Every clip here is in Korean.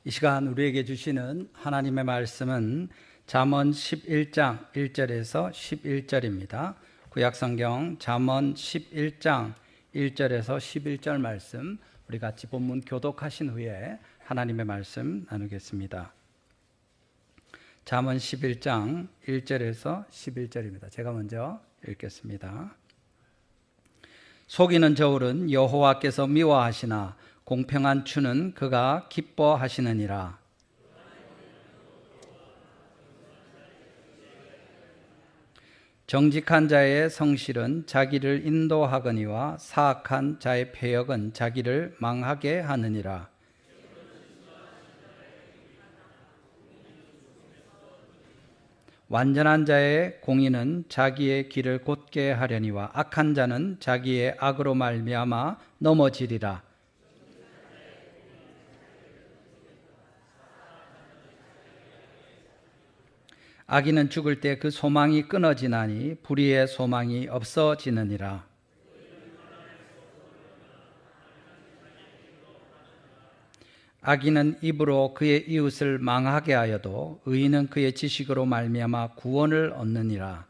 이 시간 우리에게 주시는 하나님의 말씀은 잠언 11장 1절에서 11절입니다. 구약성경 잠언 11장 1절에서 11절 말씀 우리 같이 본문 교독하신 후에 하나님의 말씀 나누겠습니다. 잠언 11장 1절에서 11절입니다. 제가 먼저 읽겠습니다. 속이는 저울은 여호와께서 미워하시나 공평한 추는 그가 기뻐하시느니라. 정직한 자의 성실은 자기를 인도하거니와 사악한 자의 패역은 자기를 망하게 하느니라. 완전한 자의 공의는 자기의 길을 곧게 하려니와 악한 자는 자기의 악으로 말미암아 넘어지리라. 악인은 죽을 때 그 소망이 끊어지나니 불의의 소망이 없어지느니라. 악인은 입으로 그의 이웃을 망하게 하여도 의인은 그의 지식으로 말미암아 구원을 얻느니라.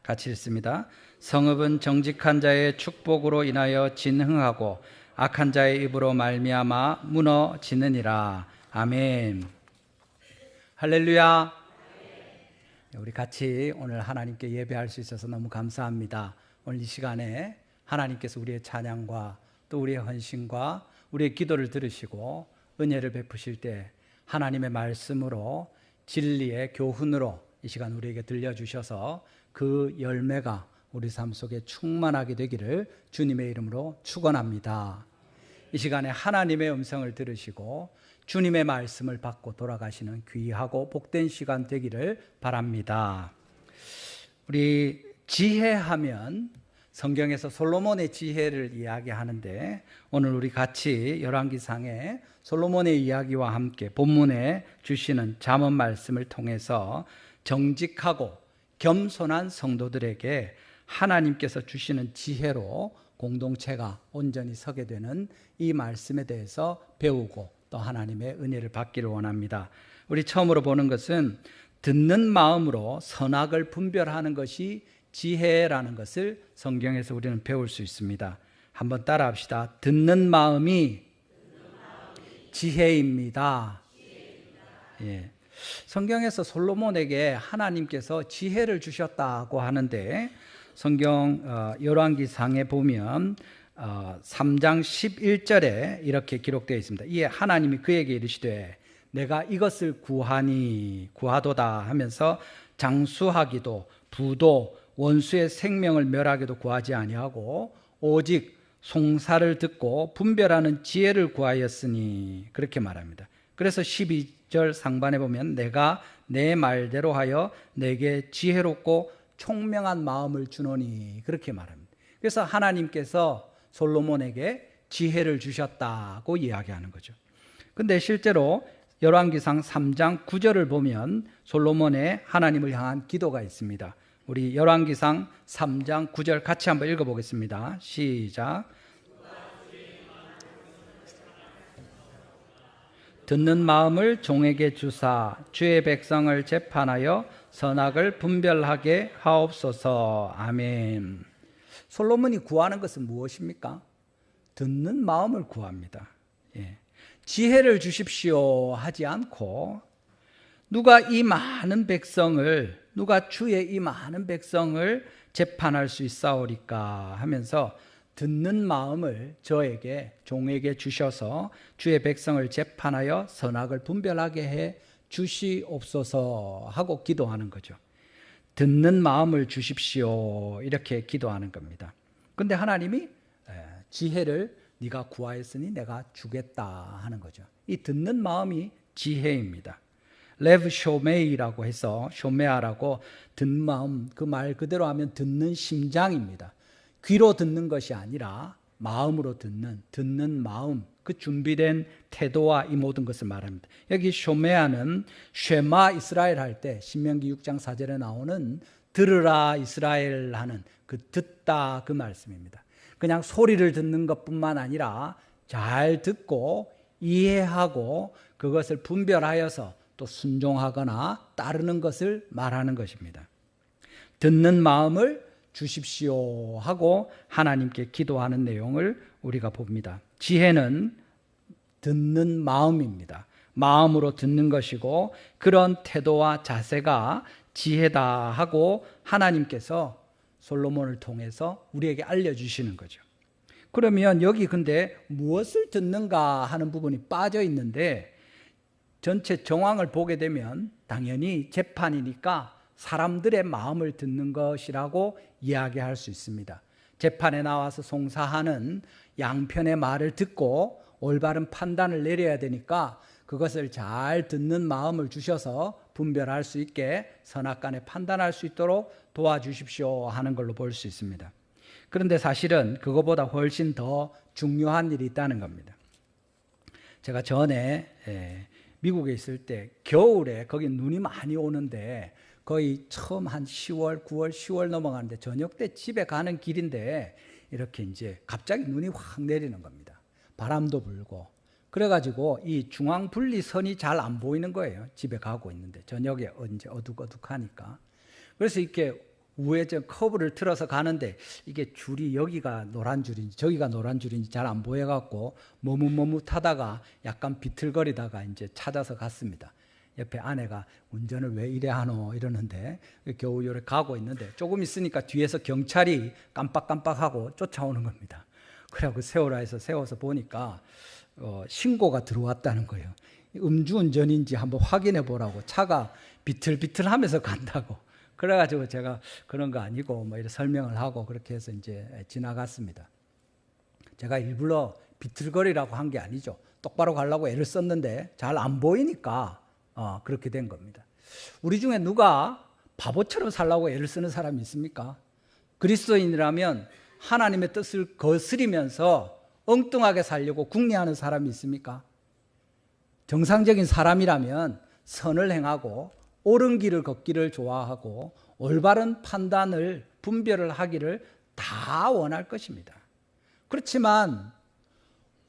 같이 읽습니다. 성읍은 정직한 자의 축복으로 인하여 진흥하고 악한 자의 입으로 말미암아 무너지느니라. 아멘. 할렐루야. 우리 같이 오늘 하나님께 예배할 수 있어서 너무 감사합니다. 오늘 이 시간에 하나님께서 우리의 찬양과 또 우리의 헌신과 우리의 기도를 들으시고 은혜를 베푸실 때 하나님의 말씀으로 진리의 교훈으로 이 시간 우리에게 들려주셔서 그 열매가 우리 삶 속에 충만하게 되기를 주님의 이름으로 축원합니다. 이 시간에 하나님의 음성을 들으시고 주님의 말씀을 받고 돌아가시는 귀하고 복된 시간 되기를 바랍니다. 우리 지혜하면 성경에서 솔로몬의 지혜를 이야기하는데 오늘 우리 같이 열왕기상의 솔로몬의 이야기와 함께 본문에 주시는 잠언 말씀을 통해서 정직하고 겸손한 성도들에게 하나님께서 주시는 지혜로 공동체가 온전히 서게 되는 이 말씀에 대해서 배우고 또 하나님의 은혜를 받기를 원합니다. 우리 처음으로 보는 것은 듣는 마음으로 선악을 분별하는 것이 지혜라는 것을 성경에서 우리는 배울 수 있습니다. 한번 따라 합시다. 듣는 마음이 지혜입니다. 예. 성경에서 솔로몬에게 하나님께서 지혜를 주셨다고 하는데 성경 열왕기상에 보면 3장 11절에 이렇게 기록되어 있습니다. 이에 하나님이 그에게 이르시되 내가 이것을 구하도다 하면서 장수하기도 부도 원수의 생명을 멸하기도 구하지 아니하고 오직 송사를 듣고 분별하는 지혜를 구하였으니 그렇게 말합니다. 그래서 12절 상반에 보면 내가 내 말대로 하여 내게 지혜롭고 총명한 마음을 주노니 그렇게 말합니다. 그래서 하나님께서 솔로몬에게 지혜를 주셨다고 이야기하는 거죠. 근데 실제로 열왕기상 3장 9절을 보면 솔로몬의 하나님을 향한 기도가 있습니다. 우리 열왕기상 3장 9절 같이 한번 읽어보겠습니다. 시작. 듣는 마음을 종에게 주사 주의 백성을 재판하여 선악을 분별하게 하옵소서. 아멘. 솔로몬이 구하는 것은 무엇입니까? 듣는 마음을 구합니다. 예. 지혜를 주십시오 하지 않고 누가 주의 이 많은 백성을 재판할 수 있사오리까 하면서 듣는 마음을 저에게 종에게 주셔서 주의 백성을 재판하여 선악을 분별하게 해 주시옵소서 하고 기도하는 거죠. 듣는 마음을 주십시오 이렇게 기도하는 겁니다. 그런데 하나님이 지혜를 네가 구하였으니 내가 주겠다 하는 거죠. 이 듣는 마음이 지혜입니다. 레브 쇼메이라고 해서 쇼메아라고 듣는 마음, 그 말 그대로 하면 듣는 심장입니다. 귀로 듣는 것이 아니라 마음으로 듣는 마음, 그 준비된 태도와 이 모든 것을 말합니다. 여기 쇼메아는 쉐마 이스라엘 할 때 신명기 6장 4절에 나오는 들으라 이스라엘 하는 그 듣다 그 말씀입니다. 그냥 소리를 듣는 것뿐만 아니라 잘 듣고 이해하고 그것을 분별하여서 또 순종하거나 따르는 것을 말하는 것입니다. 듣는 마음을 주십시오 하고 하나님께 기도하는 내용을 우리가 봅니다. 지혜는 듣는 마음입니다. 마음으로 듣는 것이고 그런 태도와 자세가 지혜다 하고 하나님께서 솔로몬을 통해서 우리에게 알려주시는 거죠. 그러면 여기 근데 무엇을 듣는가 하는 부분이 빠져 있는데 전체 정황을 보게 되면 당연히 재판이니까 사람들의 마음을 듣는 것이라고 이야기할 수 있습니다. 재판에 나와서 송사하는 양편의 말을 듣고 올바른 판단을 내려야 되니까 그것을 잘 듣는 마음을 주셔서 분별할 수 있게 선악간에 판단할 수 있도록 도와주십시오 하는 걸로 볼 수 있습니다. 그런데 사실은 그거보다 훨씬 더 중요한 일이 있다는 겁니다. 제가 전에 미국에 있을 때 겨울에 거기 눈이 많이 오는데 거의 처음 한 10월, 9월, 10월 넘어가는데 저녁 때 집에 가는 길인데 이렇게 이제 갑자기 눈이 확 내리는 겁니다. 바람도 불고. 그래가지고 이 중앙 분리선이 잘 안 보이는 거예요. 집에 가고 있는데 저녁에 이제 어둑어둑하니까. 그래서 이렇게 우회전 커브를 틀어서 가는데 이게 줄이 여기가 노란 줄인지 저기가 노란 줄인지 잘 안 보여갖고 머뭇머뭇하다가 약간 비틀거리다가 이제 찾아서 갔습니다. 옆에 아내가 운전을 왜 이래 하노 이러는데 겨우 요래 가고 있는데 조금 있으니까 뒤에서 경찰이 깜빡깜빡하고 쫓아오는 겁니다. 그래갖고 세우라 해서 세워서 보니까 신고가 들어왔다는 거예요. 음주운전인지 한번 확인해 보라고. 차가 비틀비틀하면서 간다고. 그래가지고 제가 그런 거 아니고 뭐 이렇게 설명을 하고 그렇게 해서 이제 지나갔습니다. 제가 일부러 비틀거리라고 한 게 아니죠. 똑바로 가려고 애를 썼는데 잘 안 보이니까 그렇게 된 겁니다. 우리 중에 누가 바보처럼 살려고 애를 쓰는 사람이 있습니까? 그리스도인이라면 하나님의 뜻을 거스리면서 엉뚱하게 살려고 궁리하는 사람이 있습니까? 정상적인 사람이라면 선을 행하고 옳은 길을 걷기를 좋아하고 올바른 판단을 분별을 하기를 다 원할 것입니다. 그렇지만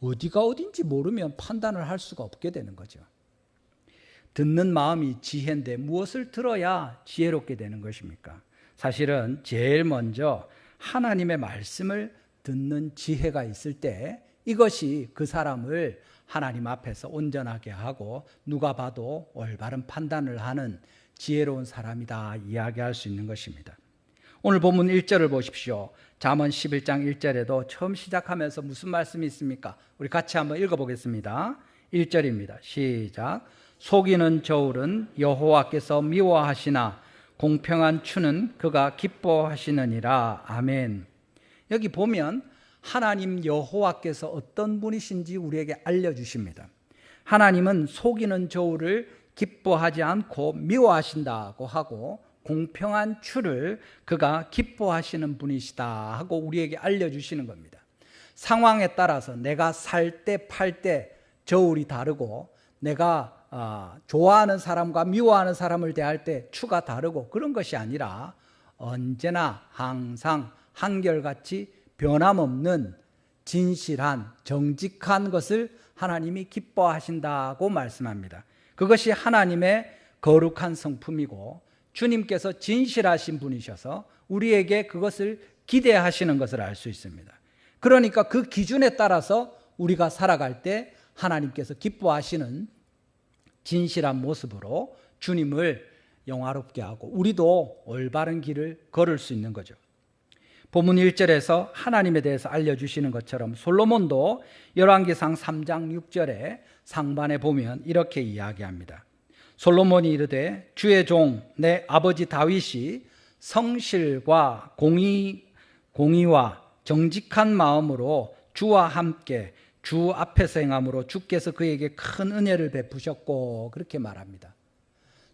어디가 어딘지 모르면 판단을 할 수가 없게 되는 거죠. 듣는 마음이 지혜인데 무엇을 들어야 지혜롭게 되는 것입니까? 사실은 제일 먼저 하나님의 말씀을 듣는 지혜가 있을 때 이것이 그 사람을 하나님 앞에서 온전하게 하고 누가 봐도 올바른 판단을 하는 지혜로운 사람이다 이야기할 수 있는 것입니다. 오늘 본문 1절을 보십시오. 잠언 11장 1절에도 처음 시작하면서 무슨 말씀이 있습니까? 우리 같이 한번 읽어보겠습니다. 1절입니다. 시작. 속이는 저울은 여호와께서 미워하시나 공평한 추는 그가 기뻐하시느니라. 아멘. 여기 보면 하나님 여호와께서 어떤 분이신지 우리에게 알려주십니다. 하나님은 속이는 저울을 기뻐하지 않고 미워하신다고 하고 공평한 추를 그가 기뻐하시는 분이시다 하고 우리에게 알려주시는 겁니다. 상황에 따라서 내가 살 때 팔 때 저울이 다르고 내가 좋아하는 사람과 미워하는 사람을 대할 때 추가 다르고 그런 것이 아니라 언제나 항상 한결같이 변함없는 진실한 정직한 것을 하나님이 기뻐하신다고 말씀합니다. 그것이 하나님의 거룩한 성품이고 주님께서 진실하신 분이셔서 우리에게 그것을 기대하시는 것을 알 수 있습니다. 그러니까 그 기준에 따라서 우리가 살아갈 때 하나님께서 기뻐하시는 진실한 모습으로 주님을 영화롭게 하고 우리도 올바른 길을 걸을 수 있는 거죠. 본문 1절에서 하나님에 대해서 알려주시는 것처럼 솔로몬도 열왕기상 3장 6절에 상반에 보면 이렇게 이야기합니다. 솔로몬이 이르되 주의 종 내 아버지 다윗이 성실과 공의와 정직한 마음으로 주와 함께 주 앞에서 행함으로 주께서 그에게 큰 은혜를 베푸셨고 그렇게 말합니다.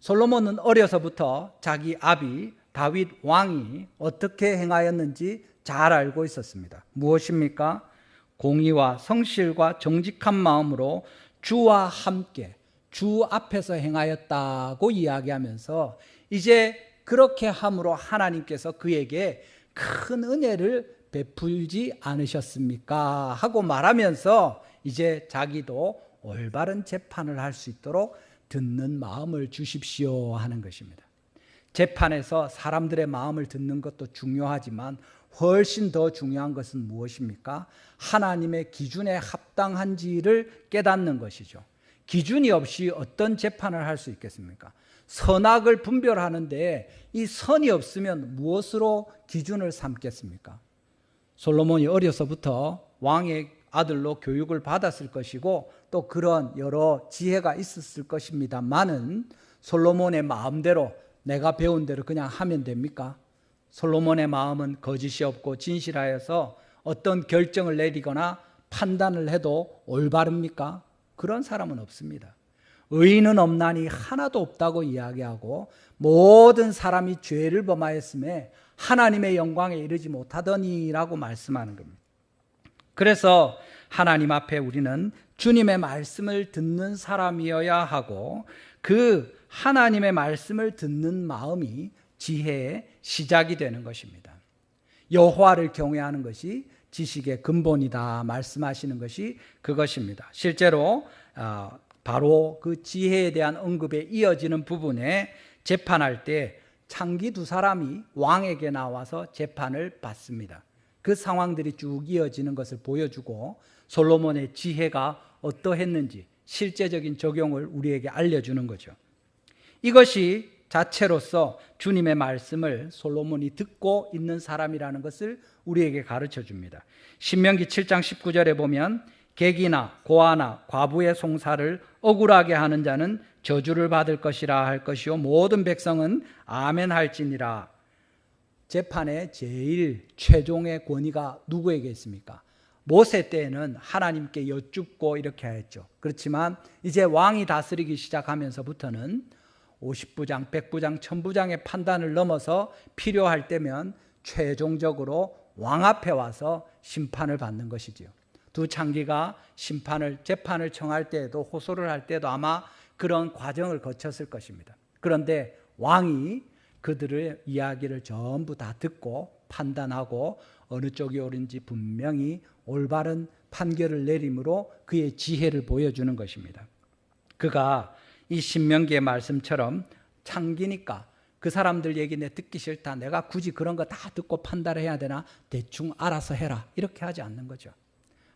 솔로몬은 어려서부터 자기 아비 다윗 왕이 어떻게 행하였는지 잘 알고 있었습니다. 무엇입니까? 공의와 성실과 정직한 마음으로 주와 함께 주 앞에서 행하였다고 이야기하면서 이제 그렇게 함으로 하나님께서 그에게 큰 은혜를 베풀지 않으셨습니까? 하고 말하면서 이제 자기도 올바른 재판을 할 수 있도록 듣는 마음을 주십시오 하는 것입니다. 재판에서 사람들의 마음을 듣는 것도 중요하지만 훨씬 더 중요한 것은 무엇입니까? 하나님의 기준에 합당한지를 깨닫는 것이죠. 기준이 없이 어떤 재판을 할 수 있겠습니까? 선악을 분별하는데 이 선이 없으면 무엇으로 기준을 삼겠습니까? 솔로몬이 어려서부터 왕의 아들로 교육을 받았을 것이고 또 그런 여러 지혜가 있었을 것입니다만은 솔로몬의 마음대로 내가 배운 대로 그냥 하면 됩니까? 솔로몬의 마음은 거짓이 없고 진실하여서 어떤 결정을 내리거나 판단을 해도 올바릅니까? 그런 사람은 없습니다. 의인은 없나니 하나도 없다고 이야기하고 모든 사람이 죄를 범하였음에 하나님의 영광에 이르지 못하더니라고 말씀하는 겁니다. 그래서 하나님 앞에 우리는 주님의 말씀을 듣는 사람이어야 하고 그 하나님의 말씀을 듣는 마음이 지혜의 시작이 되는 것입니다. 여호와를 경외하는 것이 지식의 근본이다 말씀하시는 것이 그것입니다. 실제로 바로 그 지혜에 대한 언급에 이어지는 부분에 재판할 때 창기 두 사람이 왕에게 나와서 재판을 받습니다. 그 상황들이 쭉 이어지는 것을 보여주고 솔로몬의 지혜가 어떠했는지 실제적인 적용을 우리에게 알려주는 거죠. 이것이 자체로서 주님의 말씀을 솔로몬이 듣고 있는 사람이라는 것을 우리에게 가르쳐 줍니다. 신명기 7장 19절에 보면 객이나 고아나 과부의 송사를 억울하게 하는 자는 저주를 받을 것이라 할 것이요 모든 백성은 아멘 할지니라. 재판의 제일 최종의 권위가 누구에게 있습니까? 모세 때에는 하나님께 여쭙고 이렇게 했죠. 그렇지만 이제 왕이 다스리기 시작하면서부터는 50부장, 100부장, 1000부장의 판단을 넘어서 필요할 때면 최종적으로 왕 앞에 와서 심판을 받는 것이지요. 두 창기가 재판을 청할 때에도 호소를 할 때도 아마 그런 과정을 거쳤을 것입니다. 그런데 왕이 그들의 이야기를 전부 다 듣고 판단하고 어느 쪽이 옳은지 분명히 올바른 판결을 내림으로 그의 지혜를 보여주는 것입니다. 그가 이 신명기의 말씀처럼 창기니까 그 사람들 얘기 내 듣기 싫다, 내가 굳이 그런 거 다 듣고 판단해야 되나, 대충 알아서 해라, 이렇게 하지 않는 거죠.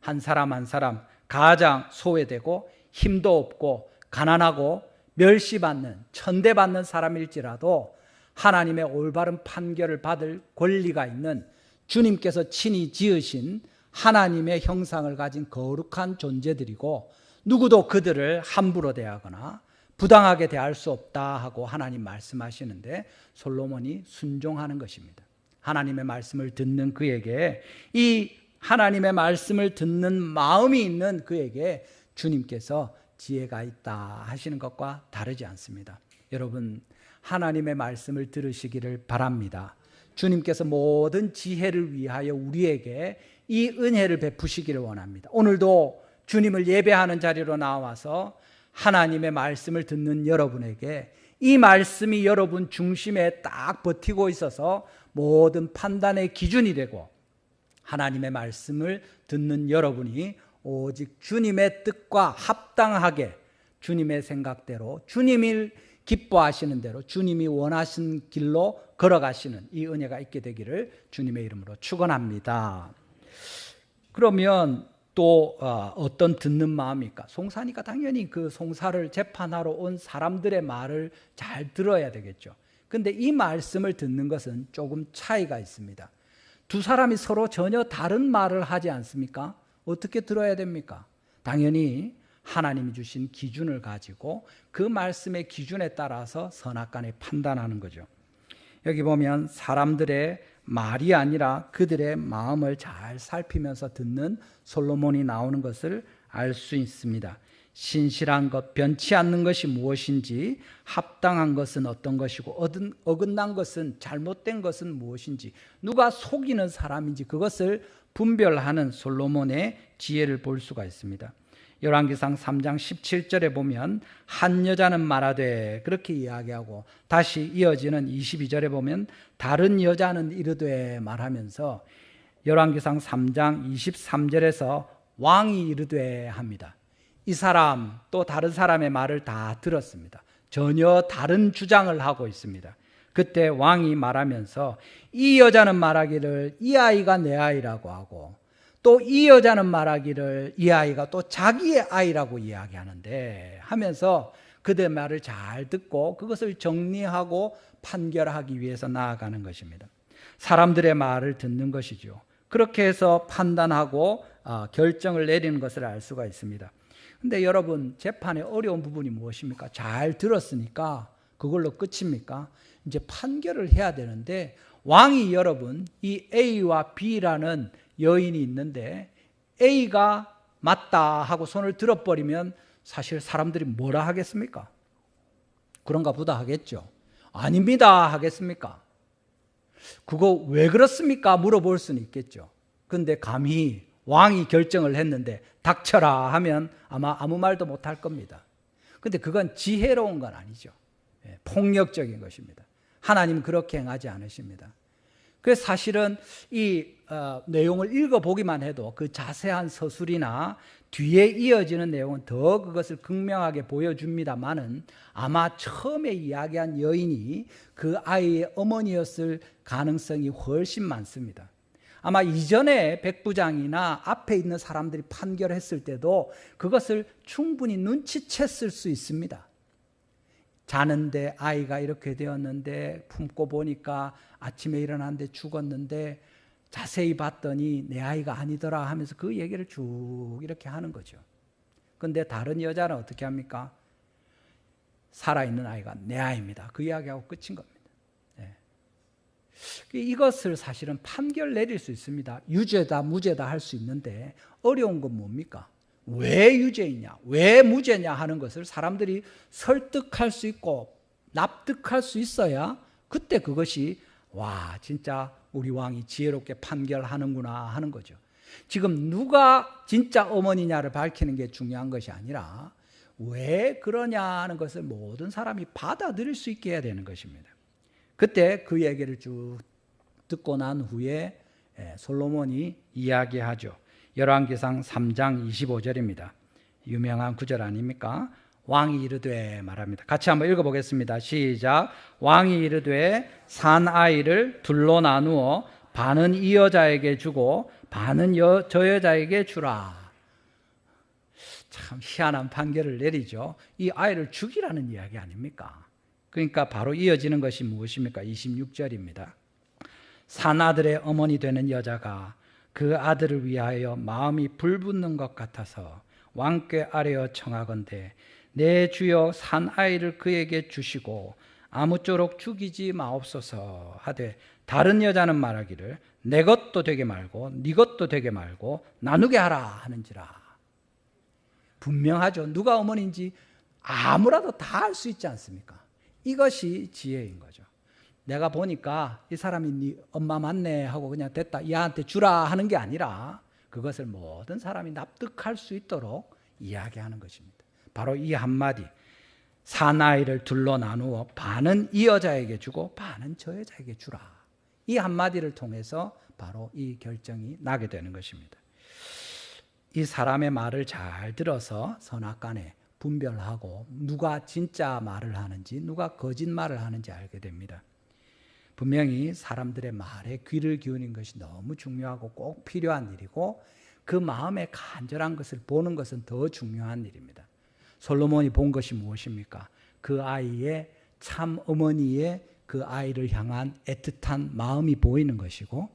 한 사람 한 사람 가장 소외되고 힘도 없고 가난하고 멸시받는 천대받는 사람일지라도 하나님의 올바른 판결을 받을 권리가 있는 주님께서 친히 지으신 하나님의 형상을 가진 거룩한 존재들이고 누구도 그들을 함부로 대하거나 부당하게 대할 수 없다 하고 하나님 말씀하시는데 솔로몬이 순종하는 것입니다. 하나님의 말씀을 듣는 그에게, 이 하나님의 말씀을 듣는 마음이 있는 그에게 주님께서 지혜가 있다 하시는 것과 다르지 않습니다. 여러분, 하나님의 말씀을 들으시기를 바랍니다. 주님께서 모든 지혜를 위하여 우리에게 이 은혜를 베푸시기를 원합니다. 오늘도 주님을 예배하는 자리로 나와서 하나님의 말씀을 듣는 여러분에게 이 말씀이 여러분 중심에 딱 버티고 있어서 모든 판단의 기준이 되고, 하나님의 말씀을 듣는 여러분이 오직 주님의 뜻과 합당하게 주님의 생각대로, 주님이 기뻐하시는 대로, 주님이 원하신 길로 걸어가시는 이 은혜가 있게 되기를 주님의 이름으로 축원합니다. 그러면 또 어떤 듣는 마음입니까? 송사니까 당연히 그 송사를 재판하러 온 사람들의 말을 잘 들어야 되겠죠. 근데 이 말씀을 듣는 것은 조금 차이가 있습니다. 두 사람이 서로 전혀 다른 말을 하지 않습니까? 어떻게 들어야 됩니까? 당연히 하나님이 주신 기준을 가지고 그 말씀의 기준에 따라서 선악간에 판단하는 거죠. 여기 보면 사람들의 말이 아니라 그들의 마음을 잘 살피면서 듣는 솔로몬이 나오는 것을 알 수 있습니다. 신실한 것, 변치 않는 것이 무엇인지, 합당한 것은 어떤 것이고 어긋난 것은, 잘못된 것은 무엇인지, 누가 속이는 사람인지 그것을 분별하는 솔로몬의 지혜를 볼 수가 있습니다. 열왕기상 3장 17절에 보면 한 여자는 말하되 그렇게 이야기하고, 다시 이어지는 22절에 보면 다른 여자는 이르되 말하면서 열왕기상 3장 23절에서 왕이 이르되 합니다. 이 사람 또 다른 사람의 말을 다 들었습니다. 전혀 다른 주장을 하고 있습니다. 그때 왕이 말하면서 이 여자는 말하기를 이 아이가 내 아이라고 하고 또 이 여자는 말하기를 이 아이가 또 자기의 아이라고 이야기하는데 하면서 그들의 말을 잘 듣고 그것을 정리하고 판결하기 위해서 나아가는 것입니다. 사람들의 말을 듣는 것이죠. 그렇게 해서 판단하고 결정을 내리는 것을 알 수가 있습니다. 근데 여러분, 재판의 어려운 부분이 무엇입니까? 잘 들었으니까 그걸로 끝입니까? 이제 판결을 해야 되는데 왕이 여러분 이 A와 B라는 여인이 있는데 A가 맞다 하고 손을 들어버리면 사실 사람들이 뭐라 하겠습니까? 그런가 보다 하겠죠. 아닙니다 하겠습니까? 그거 왜 그렇습니까? 물어볼 수는 있겠죠. 근데 감히 왕이 결정을 했는데 닥쳐라 하면 아마 아무 말도 못할 겁니다. 근데 그건 지혜로운 건 아니죠. 폭력적인 것입니다. 하나님은 그렇게 행하지 않으십니다. 그래서 사실은 이 내용을 읽어보기만 해도 그 자세한 서술이나 뒤에 이어지는 내용은 더 그것을 극명하게 보여줍니다만은 아마 처음에 이야기한 여인이 그 아이의 어머니였을 가능성이 훨씬 많습니다. 아마 이전에 백부장이나 앞에 있는 사람들이 판결했을 때도 그것을 충분히 눈치챘을 수 있습니다. 자는데 아이가 이렇게 되었는데 품고 보니까 아침에 일어났는데 죽었는데 자세히 봤더니 내 아이가 아니더라 하면서 그 얘기를 쭉 이렇게 하는 거죠. 그런데 다른 여자는 어떻게 합니까? 살아있는 아이가 내 아이입니다. 그 이야기하고 끝인 겁니다. 이것을 사실은 판결 내릴 수 있습니다. 유죄다 무죄다 할 수 있는데 어려운 건 뭡니까? 왜 유죄이냐 왜 무죄냐 하는 것을 사람들이 설득할 수 있고 납득할 수 있어야 그때 그것이 와 진짜 우리 왕이 지혜롭게 판결하는구나 하는 거죠. 지금 누가 진짜 어머니냐를 밝히는 게 중요한 것이 아니라 왜 그러냐 하는 것을 모든 사람이 받아들일 수 있게 해야 되는 것입니다. 그때 그 얘기를 쭉 듣고 난 후에 솔로몬이 이야기하죠. 열왕기상 3장 25절입니다. 유명한 구절 아닙니까? 왕이 이르되 말합니다. 같이 한번 읽어보겠습니다. 시작. 왕이 이르되 산 아이를 둘로 나누어 반은 이 여자에게 주고 반은 저 여자에게 주라. 참 희한한 판결을 내리죠. 이 아이를 죽이라는 이야기 아닙니까? 그러니까 바로 이어지는 것이 무엇입니까? 26절입니다. 산 아들의 어머니 되는 여자가 그 아들을 위하여 마음이 불붙는 것 같아서 왕께 아뢰어 청하건대 내 주여 산 아이를 그에게 주시고 아무쪼록 죽이지 마옵소서 하되 다른 여자는 말하기를 내 것도 되게 말고 네 것도 되게 말고 나누게 하라 하는지라. 분명하죠. 누가 어머니인지 아무라도 다 알 수 있지 않습니까? 이것이 지혜인 거죠. 내가 보니까 이 사람이 네 엄마 맞네 하고 그냥 됐다 얘한테 주라 하는 게 아니라 그것을 모든 사람이 납득할 수 있도록 이야기하는 것입니다. 바로 이 한마디 사나이를 둘로 나누어 반은 이 여자에게 주고 반은 저 여자에게 주라. 이 한마디를 통해서 바로 이 결정이 나게 되는 것입니다. 이 사람의 말을 잘 들어서 선악간에 분별하고 누가 진짜 말을 하는지 누가 거짓말을 하는지 알게 됩니다. 분명히 사람들의 말에 귀를 기울이는 것이 너무 중요하고 꼭 필요한 일이고 그 마음의 간절한 것을 보는 것은 더 중요한 일입니다. 솔로몬이 본 것이 무엇입니까? 그 아이의 참 어머니의 그 아이를 향한 애틋한 마음이 보이는 것이고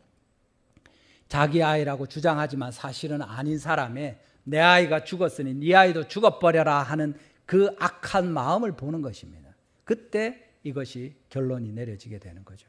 자기 아이라고 주장하지만 사실은 아닌 사람의 내 아이가 죽었으니 네 아이도 죽어버려라 하는 그 악한 마음을 보는 것입니다. 그때 이것이 결론이 내려지게 되는 거죠.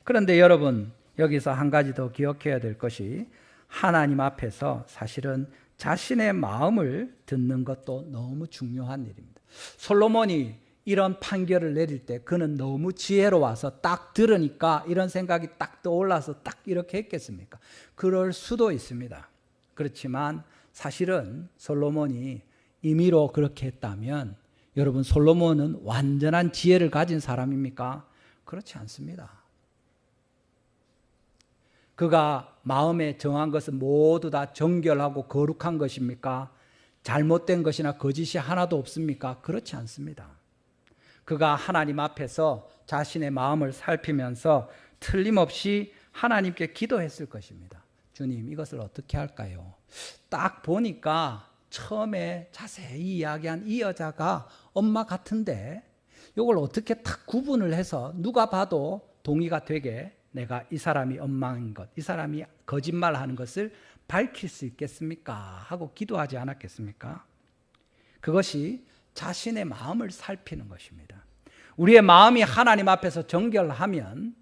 그런데 여러분 여기서 한 가지 더 기억해야 될 것이 하나님 앞에서 사실은 자신의 마음을 듣는 것도 너무 중요한 일입니다. 솔로몬이 이런 판결을 내릴 때 그는 너무 지혜로워서 딱 들으니까 이런 생각이 딱 떠올라서 딱 이렇게 했겠습니까? 그럴 수도 있습니다. 그렇지만 사실은 솔로몬이 임의로 그렇게 했다면 여러분 솔로몬은 완전한 지혜를 가진 사람입니까? 그렇지 않습니다. 그가 마음에 정한 것은 모두 다 정결하고 거룩한 것입니까? 잘못된 것이나 거짓이 하나도 없습니까? 그렇지 않습니다. 그가 하나님 앞에서 자신의 마음을 살피면서 틀림없이 하나님께 기도했을 것입니다. 주님, 이것을 어떻게 할까요? 딱 보니까 처음에 자세히 이야기한 이 여자가 엄마 같은데 이걸 어떻게 딱 구분을 해서 누가 봐도 동의가 되게 내가 이 사람이 엄마인 것, 이 사람이 거짓말하는 것을 밝힐 수 있겠습니까? 하고 기도하지 않았겠습니까? 그것이 자신의 마음을 살피는 것입니다. 우리의 마음이 하나님 앞에서 정결하면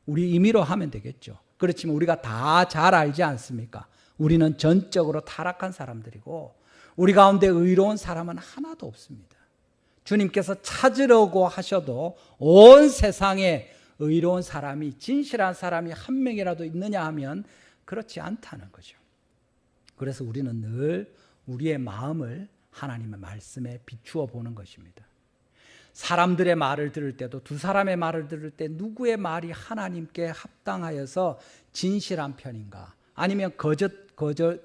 우리 임의로 하면 되겠죠. 그렇지만 우리가 다 잘 알지 않습니까? 우리는 전적으로 타락한 사람들이고 우리 가운데 의로운 사람은 하나도 없습니다. 주님께서 찾으려고 하셔도 온 세상에 의로운 사람이, 진실한 사람이 한 명이라도 있느냐 하면 그렇지 않다는 거죠. 그래서 우리는 늘 우리의 마음을 하나님의 말씀에 비추어 보는 것입니다. 사람들의 말을 들을 때도, 두 사람의 말을 들을 때 누구의 말이 하나님께 합당하여서 진실한 편인가, 아니면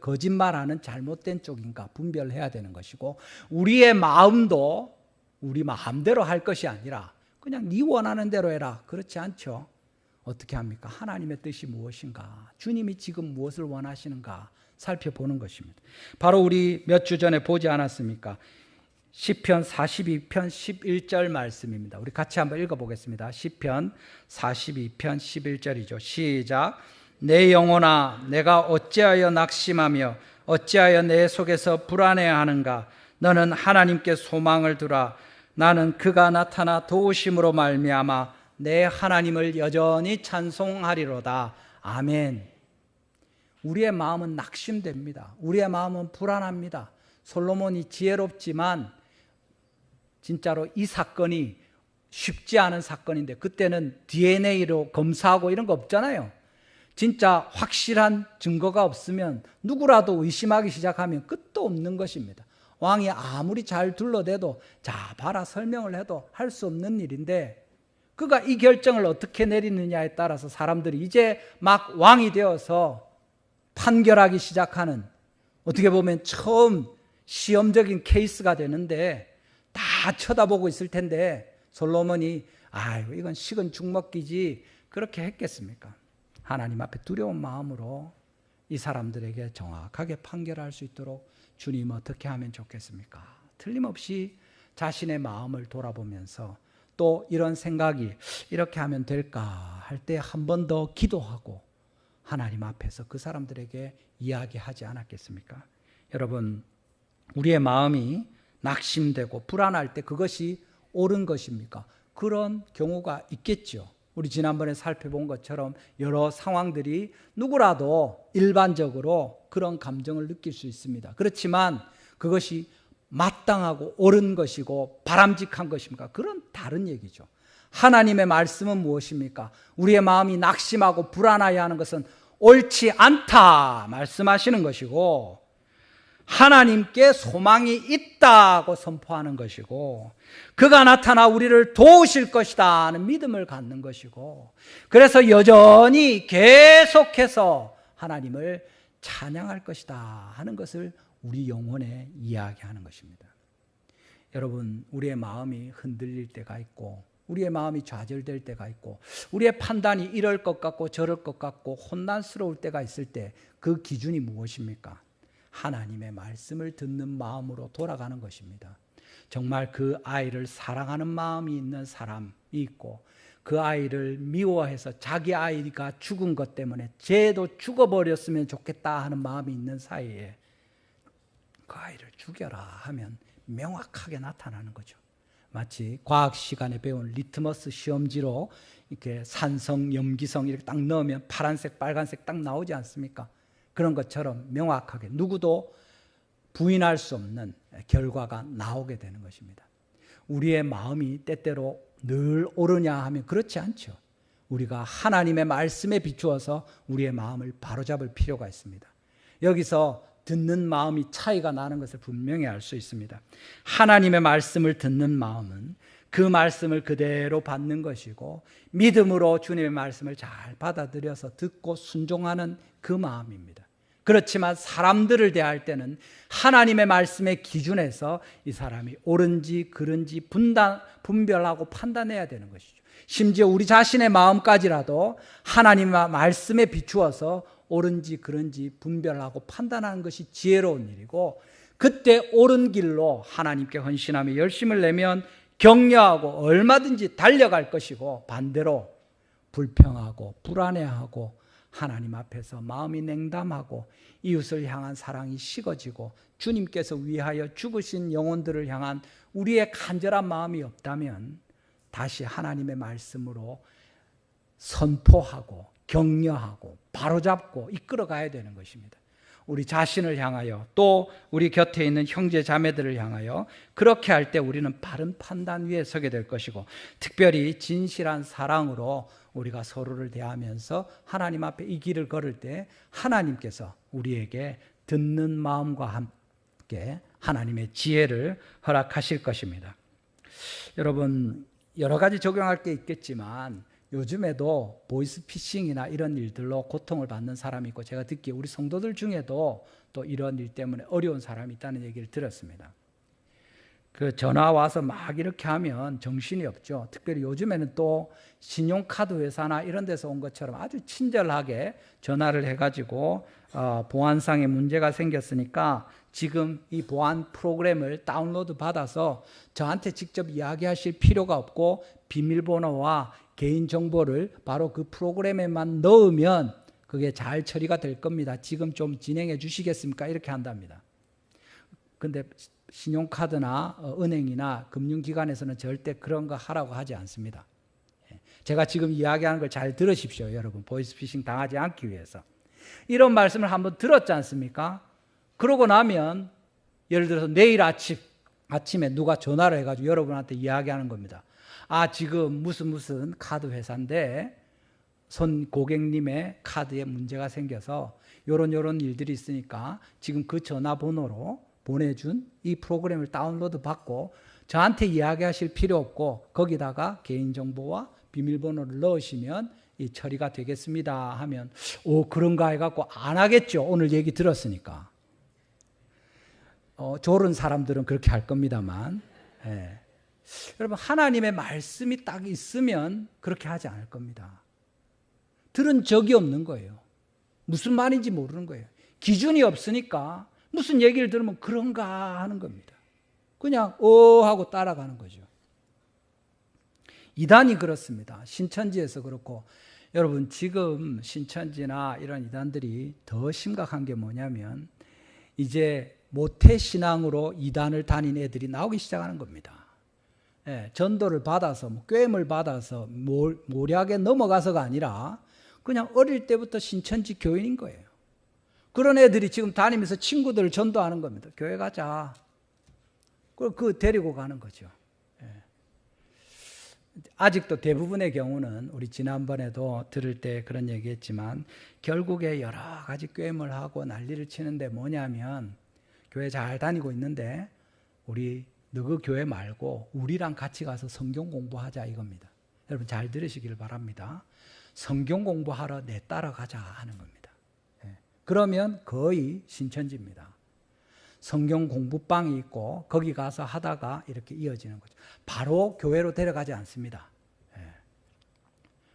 거짓말하는 잘못된 쪽인가 분별해야 되는 것이고, 우리의 마음도 우리 마음대로 할 것이 아니라 그냥 네 원하는 대로 해라, 그렇지 않죠. 어떻게 합니까? 하나님의 뜻이 무엇인가, 주님이 지금 무엇을 원하시는가 살펴보는 것입니다. 바로 우리 몇 주 전에 보지 않았습니까? 시편 42편 11절 말씀입니다. 우리 같이 한번 읽어보겠습니다. 시편 42편 11절이죠. 시작. 내 영혼아, 내가 어찌하여 낙심하며 어찌하여 내 속에서 불안해하는가? 너는 하나님께 소망을 두라. 나는 그가 나타나 도우심으로 말미암아 내 하나님을 여전히 찬송하리로다. 아멘. 우리의 마음은 낙심됩니다. 우리의 마음은 불안합니다. 솔로몬이 지혜롭지만 진짜로 이 사건이 쉽지 않은 사건인데, 그때는 DNA로 검사하고 이런 거 없잖아요. 진짜 확실한 증거가 없으면 누구라도 의심하기 시작하면 끝도 없는 것입니다. 왕이 아무리 잘 둘러대도 자 봐라 설명을 해도 할 수 없는 일인데, 그가 이 결정을 어떻게 내리느냐에 따라서 사람들이 이제 막 왕이 되어서 판결하기 시작하는, 어떻게 보면 처음 시험적인 케이스가 되는데 다 쳐다보고 있을 텐데 솔로몬이 아유 이건 식은 죽 먹기지 그렇게 했겠습니까? 하나님 앞에 두려운 마음으로 이 사람들에게 정확하게 판결할 수 있도록 주님 어떻게 하면 좋겠습니까? 틀림없이 자신의 마음을 돌아보면서 또 이런 생각이 이렇게 하면 될까 할 때 한 번 더 기도하고 하나님 앞에서 그 사람들에게 이야기하지 않았겠습니까? 여러분, 우리의 마음이 낙심되고 불안할 때 그것이 옳은 것입니까? 그런 경우가 있겠죠. 우리 지난번에 살펴본 것처럼 여러 상황들이 누구라도 일반적으로 그런 감정을 느낄 수 있습니다. 그렇지만 그것이 마땅하고 옳은 것이고 바람직한 것입니까? 그런 다른 얘기죠. 하나님의 말씀은 무엇입니까? 우리의 마음이 낙심하고 불안하여 하는 것은 옳지 않다 말씀하시는 것이고, 하나님께 소망이 있다고 선포하는 것이고, 그가 나타나 우리를 도우실 것이다 하는 믿음을 갖는 것이고, 그래서 여전히 계속해서 하나님을 찬양할 것이다 하는 것을 우리 영혼에 이야기하는 것입니다. 여러분, 우리의 마음이 흔들릴 때가 있고 우리의 마음이 좌절될 때가 있고 우리의 판단이 이럴 것 같고 저럴 것 같고 혼란스러울 때가 있을 때 그 기준이 무엇입니까? 하나님의 말씀을 듣는 마음으로 돌아가는 것입니다. 정말 그 아이를 사랑하는 마음이 있는 사람이 있고, 그 아이를 미워해서 자기 아이가 죽은 것 때문에 쟤도 죽어버렸으면 좋겠다 하는 마음이 있는 사이에 그 아이를 죽여라 하면 명확하게 나타나는 거죠. 마치 과학 시간에 배운 리트머스 시험지로 이렇게 산성, 염기성 이렇게 딱 넣으면 파란색, 빨간색 딱 나오지 않습니까? 그런 것처럼 명확하게 누구도 부인할 수 없는 결과가 나오게 되는 것입니다. 우리의 마음이 때때로 늘 옳으냐 하면 그렇지 않죠. 우리가 하나님의 말씀에 비추어서 우리의 마음을 바로잡을 필요가 있습니다. 여기서 듣는 마음이 차이가 나는 것을 분명히 알 수 있습니다. 하나님의 말씀을 듣는 마음은 그 말씀을 그대로 받는 것이고 믿음으로 주님의 말씀을 잘 받아들여서 듣고 순종하는 그 마음입니다. 그렇지만 사람들을 대할 때는 하나님의 말씀의 기준에서 이 사람이 옳은지 그른지 분별하고 판단해야 되는 것이죠. 심지어 우리 자신의 마음까지라도 하나님의 말씀에 비추어서 옳은지 그른지 분별하고 판단하는 것이 지혜로운 일이고, 그때 옳은 길로 하나님께 헌신하며 열심을 내면 격려하고 얼마든지 달려갈 것이고, 반대로 불평하고 불안해하고 하나님 앞에서 마음이 냉담하고 이웃을 향한 사랑이 식어지고 주님께서 위하여 죽으신 영혼들을 향한 우리의 간절한 마음이 없다면 다시 하나님의 말씀으로 선포하고 격려하고 바로잡고 이끌어가야 되는 것입니다. 우리 자신을 향하여 또 우리 곁에 있는 형제 자매들을 향하여 그렇게 할 때 우리는 바른 판단 위에 서게 될 것이고, 특별히 진실한 사랑으로 우리가 서로를 대하면서 하나님 앞에 이 길을 걸을 때 하나님께서 우리에게 듣는 마음과 함께 하나님의 지혜를 허락하실 것입니다. 여러분, 여러 가지 적용할 게 있겠지만 요즘에도 보이스피싱이나 이런 일들로 고통을 받는 사람이 있고, 제가 듣기에 우리 성도들 중에도 또 이런 일 때문에 어려운 사람이 있다는 얘기를 들었습니다. 그 전화 와서 막 이렇게 하면 정신이 없죠. 특별히 요즘에는 또 신용카드 회사나 이런 데서 온 것처럼 아주 친절하게 전화를 해가지고 보안상의 문제가 생겼으니까 지금 이 보안 프로그램을 다운로드 받아서 저한테 직접 이야기하실 필요가 없고 비밀번호와 개인정보를 바로 그 프로그램에만 넣으면 그게 잘 처리가 될 겁니다. 지금 좀 진행해 주시겠습니까? 이렇게 한답니다. 근데 신용카드나 은행이나 금융기관에서는 절대 그런 거 하라고 하지 않습니다. 제가 지금 이야기하는 걸 잘 들으십시오, 여러분. 보이스피싱 당하지 않기 위해서. 이런 말씀을 한번 들었지 않습니까? 그러고 나면 예를 들어서 내일 아침에 누가 전화를 해가지고 여러분한테 이야기하는 겁니다. 아, 지금 무슨 카드 회사인데 손 고객님의 카드에 문제가 생겨서 요런 일들이 있으니까 지금 그 전화번호로 보내준 이 프로그램을 다운로드 받고 저한테 이야기하실 필요 없고 거기다가 개인정보와 비밀번호를 넣으시면 이 처리가 되겠습니다 하면, 그런가 해갖고 안 하겠죠. 오늘 얘기 들었으니까. 졸은 사람들은 그렇게 할 겁니다만, 여러분, 하나님의 말씀이 딱 있으면 그렇게 하지 않을 겁니다. 들은 적이 없는 거예요. 무슨 말인지 모르는 거예요. 기준이 없으니까 무슨 얘기를 들으면 그런가 하는 겁니다. 그냥 하고 따라가는 거죠. 이단이 그렇습니다. 신천지에서 그렇고, 여러분 지금 신천지나 이런 이단들이 더 심각한 게 뭐냐면 이제 모태신앙으로 이단을 다닌 애들이 나오기 시작하는 겁니다. 전도를 받아서 꾀임을 받아서 모략에 넘어가서가 아니라 그냥 어릴 때부터 신천지 교인인 거예요. 그런 애들이 지금 다니면서 친구들을 전도하는 겁니다. 교회 가자. 그 데리고 가는 거죠. 아직도 대부분의 경우는 우리 지난번에도 들을 때 그런 얘기했지만 결국에 여러 가지 꾀임을 하고 난리를 치는데 뭐냐면, 교회 잘 다니고 있는데 우리 너그 교회 말고 우리랑 같이 가서 성경 공부하자 이겁니다. 여러분 잘 들으시길 바랍니다. 성경 공부하러 내 따라가자 하는 겁니다. 그러면 거의 신천지입니다. 성경 공부방이 있고 거기 가서 하다가 이렇게 이어지는 거죠. 바로 교회로 데려가지 않습니다.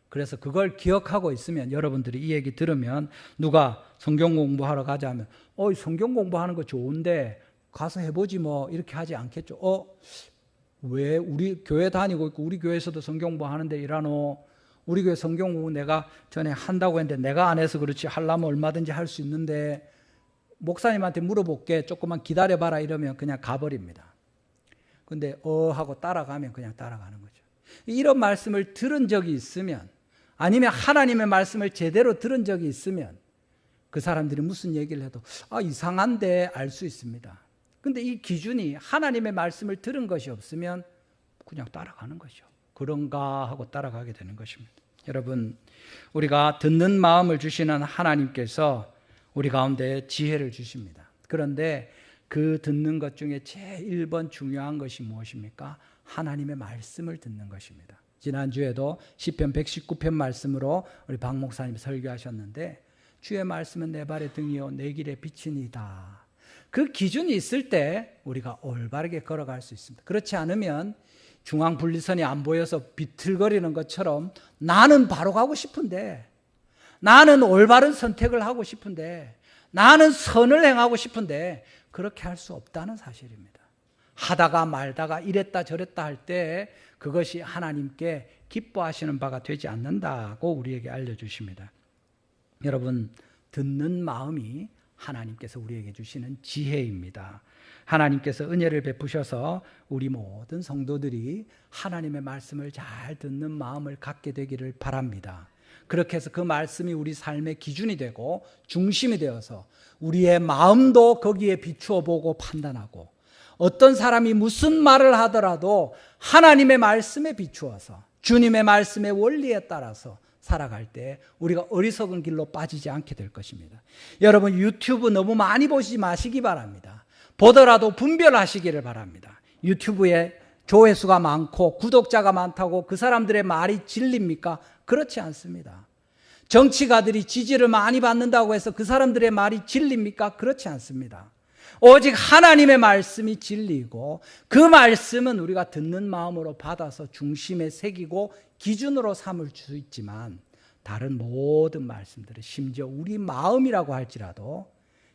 그래서 그걸 기억하고 있으면, 여러분들이 이 얘기 들으면 누가 성경 공부하러 가자 하면 성경 공부하는 거 좋은데 가서 해보지 뭐 이렇게 하지 않겠죠. 왜 우리 교회 다니고 있고 우리 교회에서도 성경 공부하는데 이라노? 우리 교회 성경 공부 내가 전에 한다고 했는데 내가 안 해서 그렇지, 하려면 얼마든지 할 수 있는데 목사님한테 물어볼게, 조금만 기다려봐라 이러면 그냥 가버립니다. 근데 하고 따라가면 그냥 따라가는 거죠. 이런 말씀을 들은 적이 있으면, 아니면 하나님의 말씀을 제대로 들은 적이 있으면 그 사람들이 무슨 얘기를 해도 이상한데 알 수 있습니다. 근데 이 기준이 하나님의 말씀을 들은 것이 없으면 그냥 따라가는 거죠. 그런가 하고 따라가게 되는 것입니다. 여러분, 우리가 듣는 마음을 주시는 하나님께서 우리 가운데 지혜를 주십니다. 그런데 그 듣는 것 중에 제일 1번 중요한 것이 무엇입니까? 하나님의 말씀을 듣는 것입니다. 지난주에도 시편 119편 말씀으로 우리 박 목사님이 설교하셨는데 주의 말씀은 내 발의 등이요 내 길의 빛이니이다. 그 기준이 있을 때 우리가 올바르게 걸어갈 수 있습니다. 그렇지 않으면 중앙 분리선이 안 보여서 비틀거리는 것처럼 나는 바로 가고 싶은데, 나는 올바른 선택을 하고 싶은데, 나는 선을 행하고 싶은데 그렇게 할 수 없다는 사실입니다. 하다가 말다가 이랬다 저랬다 할 때 그것이 하나님께 기뻐하시는 바가 되지 않는다고 우리에게 알려주십니다. 여러분, 듣는 마음이 하나님께서 우리에게 주시는 지혜입니다. 하나님께서 은혜를 베푸셔서 우리 모든 성도들이 하나님의 말씀을 잘 듣는 마음을 갖게 되기를 바랍니다. 그렇게 해서 그 말씀이 우리 삶의 기준이 되고 중심이 되어서 우리의 마음도 거기에 비추어 보고 판단하고, 어떤 사람이 무슨 말을 하더라도 하나님의 말씀에 비추어서 주님의 말씀의 원리에 따라서 살아갈 때 우리가 어리석은 길로 빠지지 않게 될 것입니다. 여러분, 유튜브 너무 많이 보시지 마시기 바랍니다. 보더라도 분별하시기를 바랍니다. 유튜브에 조회수가 많고 구독자가 많다고 그 사람들의 말이 진리입니까? 그렇지 않습니다. 정치가들이 지지를 많이 받는다고 해서 그 사람들의 말이 진리입니까? 그렇지 않습니다. 오직 하나님의 말씀이 진리이고 그 말씀은 우리가 듣는 마음으로 받아서 중심에 새기고 기준으로 삼을 수 있지만, 다른 모든 말씀들은 심지어 우리 마음이라고 할지라도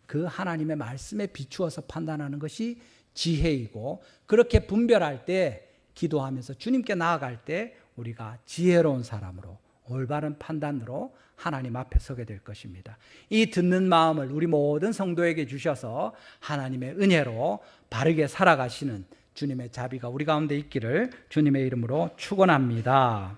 그 하나님의 말씀에 비추어서 판단하는 것이 지혜이고, 그렇게 분별할 때 기도하면서 주님께 나아갈 때 우리가 지혜로운 사람으로 올바른 판단으로 하나님 앞에 서게 될 것입니다. 이 듣는 마음을 우리 모든 성도에게 주셔서 하나님의 은혜로 바르게 살아가시는 주님의 자비가 우리 가운데 있기를 주님의 이름으로 축원합니다.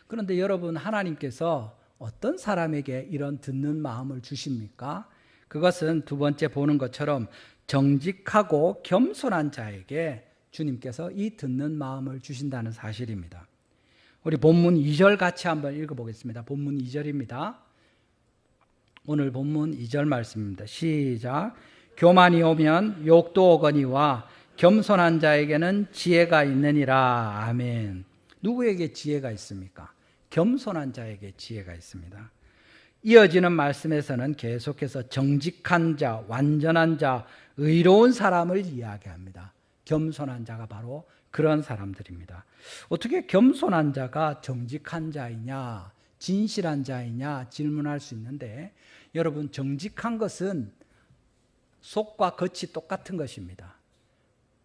그런데 여러분, 하나님께서 어떤 사람에게 이런 듣는 마음을 주십니까? 그것은 두 번째 보는 것처럼 정직하고 겸손한 자에게 주님께서 이 듣는 마음을 주신다는 사실입니다. 우리 본문 2절 같이 한번 읽어보겠습니다. 본문 2절입니다. 오늘 본문 2절 말씀입니다. 시작. 교만이 오면 욕도 오거니와 겸손한 자에게는 지혜가 있느니라. 아멘. 누구에게 지혜가 있습니까? 겸손한 자에게 지혜가 있습니다. 이어지는 말씀에서는 계속해서 정직한 자, 완전한 자, 의로운 사람을 이야기합니다. 겸손한 자가 바로 그런 사람들입니다. 어떻게 겸손한 자가 정직한 자이냐, 진실한 자이냐 질문할 수 있는데, 여러분, 정직한 것은 속과 겉이 똑같은 것입니다.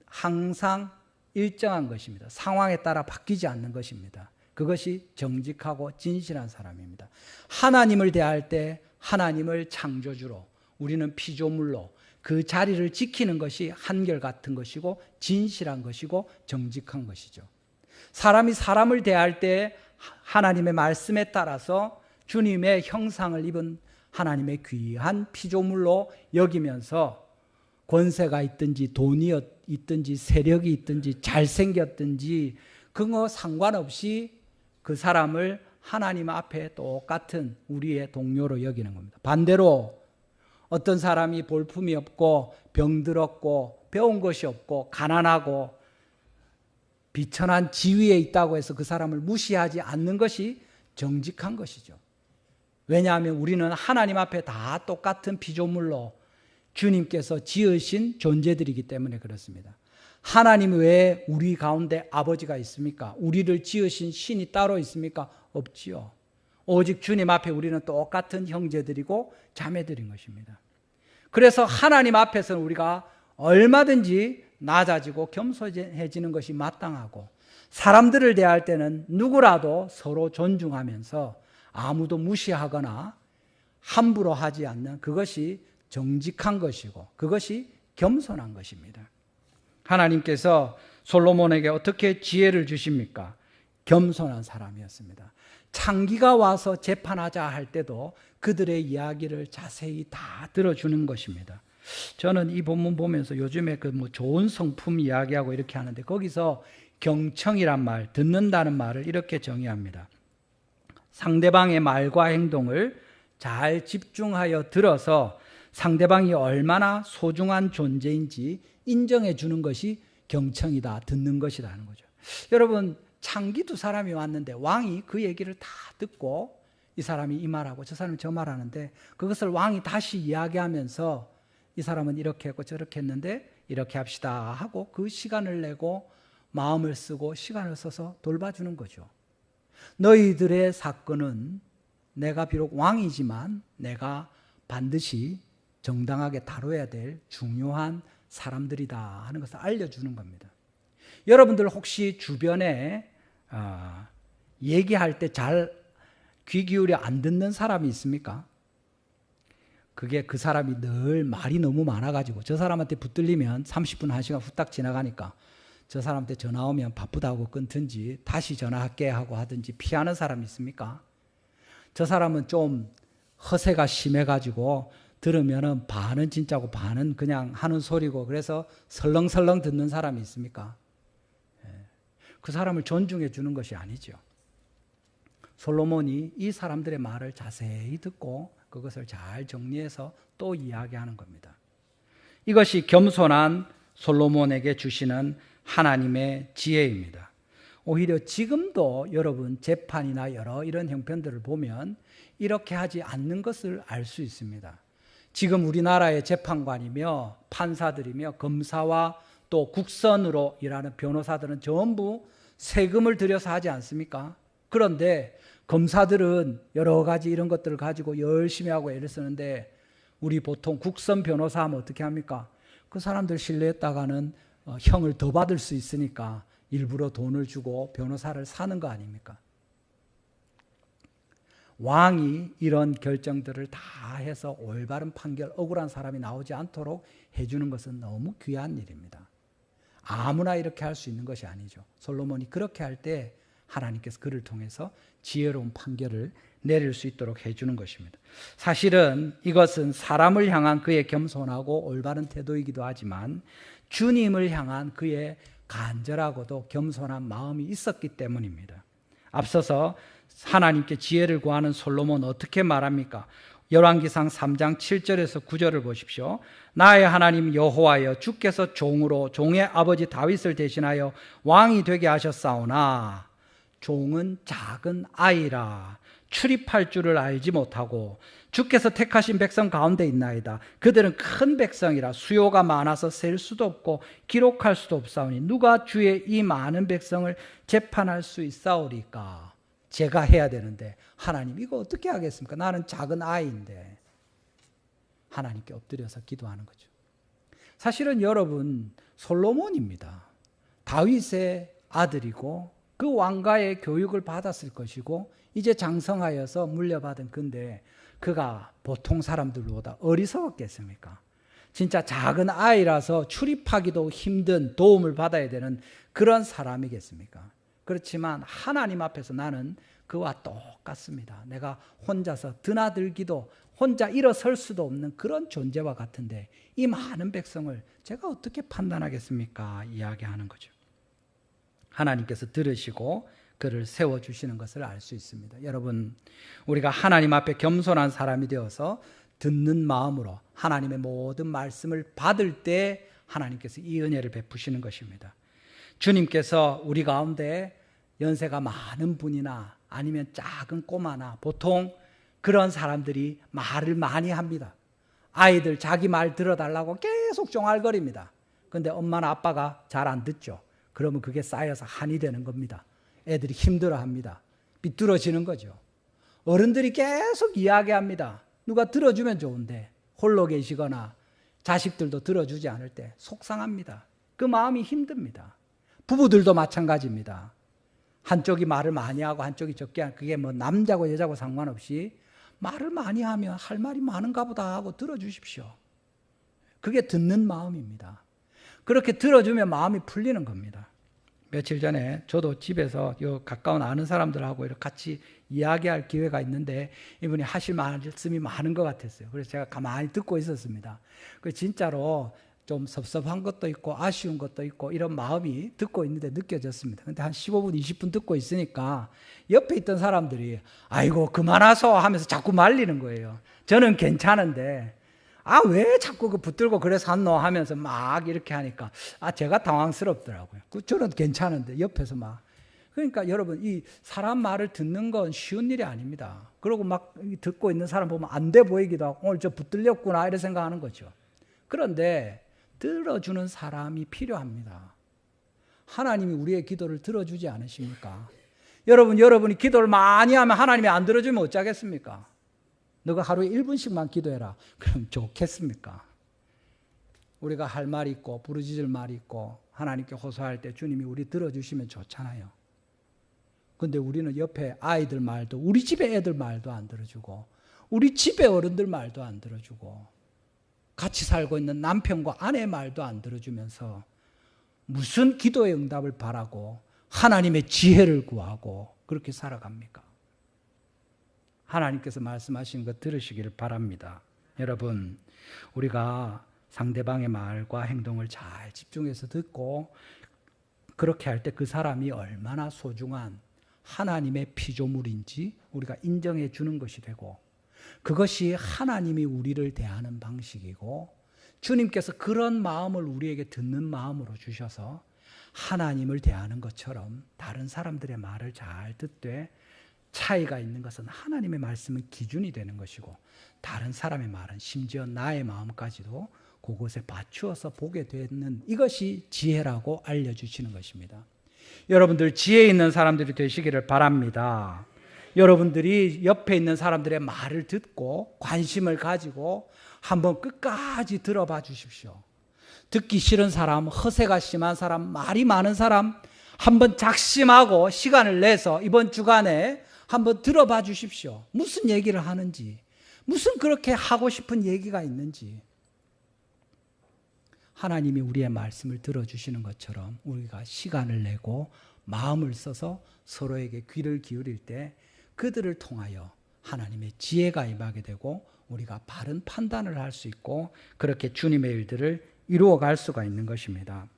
항상 일정한 것입니다. 상황에 따라 바뀌지 않는 것입니다. 그것이 정직하고 진실한 사람입니다. 하나님을 대할 때 하나님을 창조주로, 우리는 피조물로 그 자리를 지키는 것이 한결같은 것이고 진실한 것이고 정직한 것이죠. 사람이 사람을 대할 때 하나님의 말씀에 따라서 주님의 형상을 입은 하나님의 귀한 피조물로 여기면서 권세가 있든지 돈이 있든지 세력이 있든지 잘생겼든지 그거 상관없이 그 사람을 하나님 앞에 똑같은 우리의 동료로 여기는 겁니다. 반대로 어떤 사람이 볼품이 없고 병들었고 배운 것이 없고 가난하고 비천한 지위에 있다고 해서 그 사람을 무시하지 않는 것이 정직한 것이죠. 왜냐하면 우리는 하나님 앞에 다 똑같은 피조물로 주님께서 지으신 존재들이기 때문에 그렇습니다. 하나님 외에 우리 가운데 아버지가 있습니까? 우리를 지으신 신이 따로 있습니까? 없지요. 오직 주님 앞에 우리는 똑같은 형제들이고 자매들인 것입니다. 그래서 하나님 앞에서는 우리가 얼마든지 낮아지고 겸손해지는 것이 마땅하고, 사람들을 대할 때는 누구라도 서로 존중하면서 아무도 무시하거나 함부로 하지 않는 그것이 정직한 것이고 그것이 겸손한 것입니다. 하나님께서 솔로몬에게 어떻게 지혜를 주십니까? 겸손한 사람이었습니다. 창기가 와서 재판하자 할 때도 그들의 이야기를 자세히 다 들어주는 것입니다. 저는 이 본문 보면서 요즘에 그 좋은 성품 이야기하고 이렇게 하는데, 거기서 경청이란 말, 듣는다는 말을 이렇게 정의합니다. 상대방의 말과 행동을 잘 집중하여 들어서 상대방이 얼마나 소중한 존재인지 인정해 주는 것이 경청이다, 듣는 것이다 하는 거죠. 여러분, 창기 두 사람이 왔는데 왕이 그 얘기를 다 듣고 이 사람이 이 말하고 저 사람이 저 말하는데 그것을 왕이 다시 이야기하면서 이 사람은 이렇게 했고 저렇게 했는데 이렇게 합시다 하고 그 시간을 내고 마음을 쓰고 시간을 써서 돌봐주는 거죠. 너희들의 사건은 내가 비록 왕이지만 내가 반드시 정당하게 다뤄야 될 중요한 사람들이다 하는 것을 알려주는 겁니다. 여러분들 혹시 주변에 얘기할 때 잘 귀 기울여 안 듣는 사람이 있습니까? 그게 그 사람이 늘 말이 너무 많아가지고 저 사람한테 붙들리면 30분, 1시간 후딱 지나가니까 저 사람한테 전화 오면 바쁘다고 끊든지 다시 전화할게 하고 하든지 피하는 사람이 있습니까? 저 사람은 좀 허세가 심해가지고 들으면은 반은 진짜고 반은 그냥 하는 소리고 그래서 설렁설렁 듣는 사람이 있습니까? 그 사람을 존중해 주는 것이 아니죠. 솔로몬이 이 사람들의 말을 자세히 듣고 그것을 잘 정리해서 또 이야기하는 겁니다. 이것이 겸손한 솔로몬에게 주시는 하나님의 지혜입니다. 오히려 지금도 여러분 재판이나 여러 이런 형편들을 보면 이렇게 하지 않는 것을 알 수 있습니다. 지금 우리나라의 재판관이며 판사들이며 검사와 또 국선으로 일하는 변호사들은 전부 세금을 들여서 하지 않습니까? 그런데 검사들은 여러 가지 이런 것들을 가지고 열심히 하고 애를 쓰는데 우리 보통 국선 변호사 하면 어떻게 합니까? 그 사람들 신뢰했다가는 형을 더 받을 수 있으니까 일부러 돈을 주고 변호사를 사는 거 아닙니까? 왕이 이런 결정들을 다 해서 올바른 판결, 억울한 사람이 나오지 않도록 해주는 것은 너무 귀한 일입니다. 아무나 이렇게 할 수 있는 것이 아니죠. 솔로몬이 그렇게 할 때 하나님께서 그를 통해서 지혜로운 판결을 내릴 수 있도록 해주는 것입니다. 사실은 이것은 사람을 향한 그의 겸손하고 올바른 태도이기도 하지만 주님을 향한 그의 간절하고도 겸손한 마음이 있었기 때문입니다. 앞서서 하나님께 지혜를 구하는 솔로몬 어떻게 말합니까? 열왕기상 3장 7절에서 9절을 보십시오. 나의 하나님 여호와여, 주께서 종으로 종의 아버지 다윗을 대신하여 왕이 되게 하셨사오나 종은 작은 아이라 출입할 줄을 알지 못하고 주께서 택하신 백성 가운데 있나이다. 그들은 큰 백성이라 수요가 많아서 셀 수도 없고 기록할 수도 없사오니 누가 주의 이 많은 백성을 재판할 수 있사오리까? 제가 해야 되는데 하나님 이거 어떻게 하겠습니까? 나는 작은 아이인데. 하나님께 엎드려서 기도하는 거죠. 사실은 여러분 솔로몬입니다. 다윗의 아들이고 그 왕가의 교육을 받았을 것이고 이제 장성하여서 물려받은 건데 그가 보통 사람들보다 어리석었겠습니까? 진짜 작은 아이라서 출입하기도 힘든 도움을 받아야 되는 그런 사람이겠습니까? 그렇지만 하나님 앞에서 나는 그와 똑같습니다. 내가 혼자서 드나들기도 혼자 일어설 수도 없는 그런 존재와 같은데 이 많은 백성을 제가 어떻게 판단하겠습니까? 이야기하는 거죠. 하나님께서 들으시고 그를 세워주시는 것을 알 수 있습니다. 여러분, 우리가 하나님 앞에 겸손한 사람이 되어서 듣는 마음으로 하나님의 모든 말씀을 받을 때 하나님께서 이 은혜를 베푸시는 것입니다. 주님께서 우리 가운데 연세가 많은 분이나 아니면 작은 꼬마나 보통 그런 사람들이 말을 많이 합니다. 아이들 자기 말 들어달라고 계속 쫑알거립니다. 그런데 엄마나 아빠가 잘 안 듣죠. 그러면 그게 쌓여서 한이 되는 겁니다. 애들이 힘들어합니다. 삐뚤어지는 거죠. 어른들이 계속 이야기합니다. 누가 들어주면 좋은데 홀로 계시거나 자식들도 들어주지 않을 때 속상합니다. 그 마음이 힘듭니다. 부부들도 마찬가지입니다. 한쪽이 말을 많이 하고 한쪽이 적게 하는 그게 뭐 남자고 여자고 상관없이 말을 많이 하면 할 말이 많은가 보다 하고 들어주십시오. 그게 듣는 마음입니다. 그렇게 들어주면 마음이 풀리는 겁니다. 며칠 전에 저도 집에서 가까운 아는 사람들하고 이렇게 같이 이야기할 기회가 있는데 이분이 하실 말씀이 많은 것 같았어요. 그래서 제가 가만히 듣고 있었습니다. 진짜로 좀 섭섭한 것도 있고 아쉬운 것도 있고 이런 마음이 듣고 있는데 느껴졌습니다. 근데 한 15분, 20분 듣고 있으니까 옆에 있던 사람들이 아이고 그만하소 하면서 자꾸 말리는 거예요. 저는 괜찮은데 아, 왜 자꾸 그 붙들고 그래서 한노 하면서 막 이렇게 하니까 제가 당황스럽더라고요. 저는 괜찮은데 옆에서 막. 그러니까 여러분, 이 사람 말을 듣는 건 쉬운 일이 아닙니다. 그리고 막 듣고 있는 사람 보면 안 돼 보이기도 하고 오늘 저 붙들렸구나 이런 생각하는 거죠. 그런데 들어주는 사람이 필요합니다. 하나님이 우리의 기도를 들어주지 않으십니까? 여러분이 기도를 많이 하면 하나님이 안 들어주면 어쩌겠습니까? 너가 하루에 1분씩만 기도해라. 그럼 좋겠습니까? 우리가 할 말이 있고 부르짖을 말이 있고 하나님께 호소할 때 주님이 우리 들어주시면 좋잖아요. 근데 우리는 옆에 아이들 말도, 우리 집에 애들 말도 안 들어주고, 우리 집에 어른들 말도 안 들어주고, 같이 살고 있는 남편과 아내 말도 안 들어주면서 무슨 기도의 응답을 바라고 하나님의 지혜를 구하고 그렇게 살아갑니까? 하나님께서 말씀하신 것 들으시기를 바랍니다. 여러분, 우리가 상대방의 말과 행동을 잘 집중해서 듣고 그렇게 할 때 그 사람이 얼마나 소중한 하나님의 피조물인지 우리가 인정해 주는 것이 되고, 그것이 하나님이 우리를 대하는 방식이고, 주님께서 그런 마음을 우리에게 듣는 마음으로 주셔서 하나님을 대하는 것처럼 다른 사람들의 말을 잘 듣되, 차이가 있는 것은 하나님의 말씀은 기준이 되는 것이고 다른 사람의 말은 심지어 나의 마음까지도 그곳에 맞추어서 보게 되는, 이것이 지혜라고 알려주시는 것입니다. 여러분들 지혜 있는 사람들이 되시기를 바랍니다. 여러분들이 옆에 있는 사람들의 말을 듣고 관심을 가지고 한번 끝까지 들어봐 주십시오. 듣기 싫은 사람, 허세가 심한 사람, 말이 많은 사람 한번 작심하고 시간을 내서 이번 주간에 한번 들어봐 주십시오. 무슨 얘기를 하는지, 무슨 그렇게 하고 싶은 얘기가 있는지. 하나님이 우리의 말씀을 들어주시는 것처럼 우리가 시간을 내고 마음을 써서 서로에게 귀를 기울일 때 그들을 통하여 하나님의 지혜가 임하게 되고 우리가 바른 판단을 할 수 있고 그렇게 주님의 일들을 이루어갈 수가 있는 것입니다.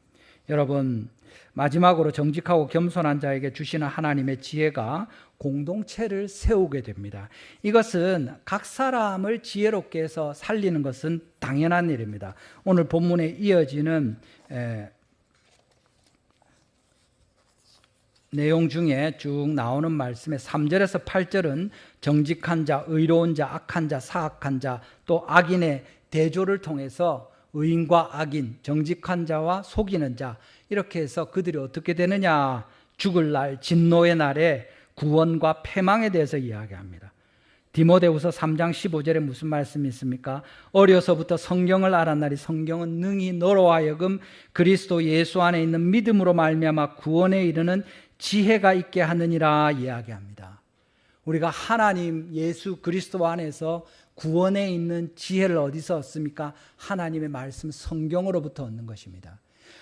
여러분, 마지막으로 정직하고 겸손한 자에게 주시는 하나님의 지혜가 공동체를 세우게 됩니다. 이것은 각 사람을 지혜롭게 해서 살리는 것은 당연한 일입니다. 오늘 본문에 이어지는 내용 중에 쭉 나오는 말씀의 3절에서 8절은 정직한 자, 의로운 자, 악한 자, 사악한 자, 또 악인의 대조를 통해서 의인과 악인, 정직한 자와 속이는 자, 이렇게 해서 그들이 어떻게 되느냐, 죽을 날, 진노의 날에 구원과 패망에 대해서 이야기합니다. 디모데후서 3장 15절에 무슨 말씀이 있습니까? 어려서부터 성경을 알았나니 성경은 능히 너로 하여금 그리스도 예수 안에 있는 믿음으로 말미암아 구원에 이르는 지혜가 있게 하느니라 이야기합니다. 우리가 하나님 예수 그리스도 안에서 구원에 있는 지혜를 어디서 얻습니까? 하나님의 말씀 성경으로부터 얻는 것입니다.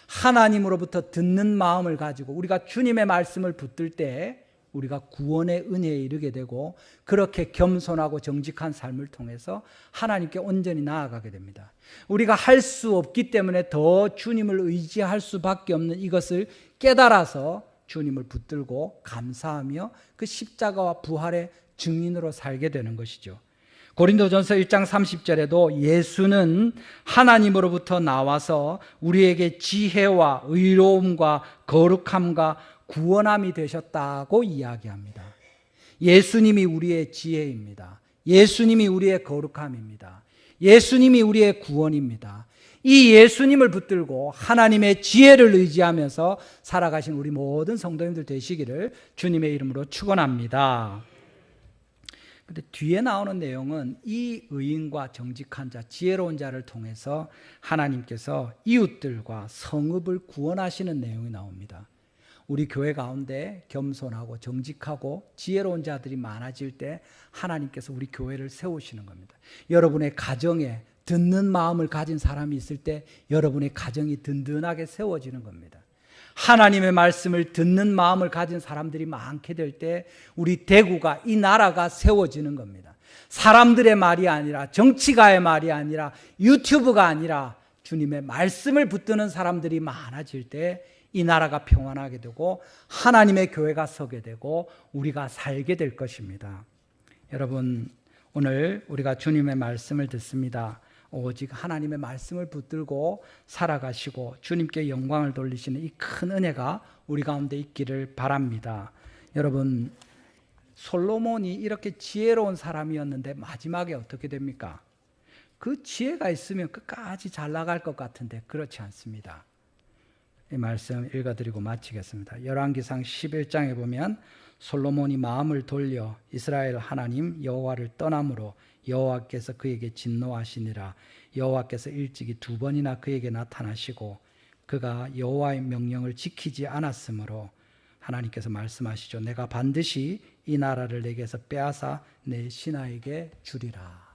하나님으로부터 듣는 마음을 가지고 우리가 주님의 말씀을 붙들 때 우리가 구원의 은혜에 이르게 되고 그렇게 겸손하고 정직한 삶을 통해서 하나님께 온전히 나아가게 됩니다. 우리가 할 수 없기 때문에 더 주님을 의지할 수밖에 없는 이것을 깨달아서 주님을 붙들고 감사하며 그 십자가와 부활의 증인으로 살게 되는 것이죠. 고린도전서 1장 30절에도 예수는 하나님으로부터 나와서 우리에게 지혜와 의로움과 거룩함과 구원함이 되셨다고 이야기합니다. 예수님이 우리의 지혜입니다. 예수님이 우리의 거룩함입니다. 예수님이 우리의 구원입니다. 이 예수님을 붙들고 하나님의 지혜를 의지하면서 살아가신 우리 모든 성도님들 되시기를 주님의 이름으로 축원합니다. 근데 뒤에 나오는 내용은 이 의인과 정직한 자, 지혜로운 자를 통해서 하나님께서 이웃들과 성읍을 구원하시는 내용이 나옵니다. 우리 교회 가운데 겸손하고 정직하고 지혜로운 자들이 많아질 때 하나님께서 우리 교회를 세우시는 겁니다. 여러분의 가정에 듣는 마음을 가진 사람이 있을 때 여러분의 가정이 든든하게 세워지는 겁니다. 하나님의 말씀을 듣는 마음을 가진 사람들이 많게 될 때 우리 대구가, 이 나라가 세워지는 겁니다. 사람들의 말이 아니라, 정치가의 말이 아니라, 유튜브가 아니라 주님의 말씀을 붙드는 사람들이 많아질 때 이 나라가 평안하게 되고 하나님의 교회가 서게 되고 우리가 살게 될 것입니다. 여러분, 오늘 우리가 주님의 말씀을 듣습니다. 오직 하나님의 말씀을 붙들고 살아가시고 주님께 영광을 돌리시는 이 큰 은혜가 우리 가운데 있기를 바랍니다. 여러분, 솔로몬이 이렇게 지혜로운 사람이었는데 마지막에 어떻게 됩니까? 그 지혜가 있으면 끝까지 잘 나갈 것 같은데 그렇지 않습니다. 이 말씀 읽어드리고 마치겠습니다. 열왕기상 11장에 보면 솔로몬이 마음을 돌려 이스라엘 하나님 여호와를 떠남으로 여호와께서 그에게 진노하시니라. 여호와께서 일찍이 2번이나 그에게 나타나시고 그가 여호와의 명령을 지키지 않았으므로 하나님께서 말씀하시죠. 내가 반드시 이 나라를 내게서 빼앗아 내 신하에게 주리라.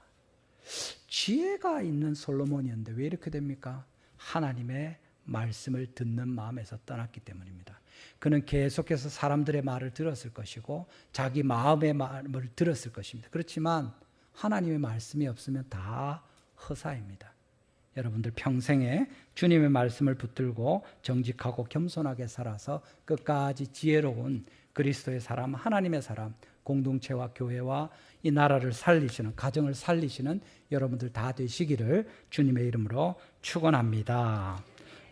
지혜가 있는 솔로몬이었는데 왜 이렇게 됩니까? 하나님의 말씀을 듣는 마음에서 떠났기 때문입니다. 그는 계속해서 사람들의 말을 들었을 것이고 자기 마음의 말을 들었을 것입니다. 그렇지만 하나님의 말씀이 없으면 다 허사입니다. 여러분들 평생에 주님의 말씀을 붙들고 정직하고 겸손하게 살아서 끝까지 지혜로운 그리스도의 사람, 하나님의 사람, 공동체와 교회와 이 나라를 살리시는, 가정을 살리시는 여러분들 다 되시기를 주님의 이름으로 축원합니다.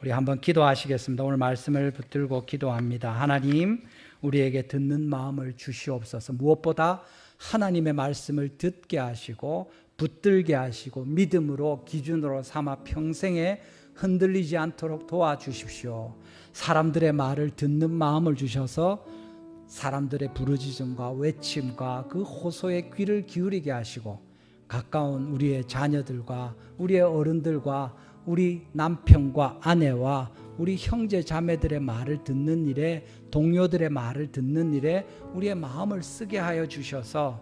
우리 한번 기도하시겠습니다. 오늘 말씀을 붙들고 기도합니다. 하나님, 우리에게 듣는 마음을 주시옵소서. 무엇보다 하나님의 말씀을 듣게 하시고 붙들게 하시고 믿음으로 기준으로 삼아 평생에 흔들리지 않도록 도와주십시오. 사람들의 말을 듣는 마음을 주셔서 사람들의 부르짖음과 외침과 그 호소에 귀를 기울이게 하시고 가까운 우리의 자녀들과 우리의 어른들과 우리 남편과 아내와 우리 형제 자매들의 말을 듣는 일에, 동료들의 말을 듣는 일에 우리의 마음을 쓰게 하여 주셔서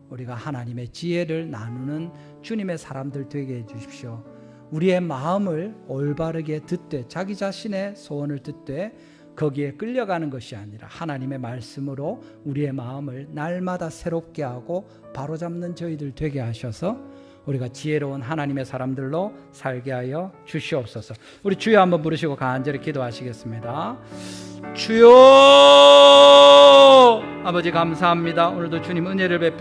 우리가 하나님의 지혜를 나누는 주님의 사람들 되게 해 주십시오. 우리의 마음을 올바르게 듣되 자기 자신의 소원을 듣되 거기에 끌려가는 것이 아니라 하나님의 말씀으로 우리의 마음을 날마다 새롭게 하고 바로잡는 저희들 되게 하셔서 우리가 지혜로운 하나님의 사람들로 살게 하여 주시옵소서. 우리 주여 한번 부르시고 간절히 기도하시겠습니다. 주여, 아버지 감사합니다. 오늘도 주님 은혜를 베푸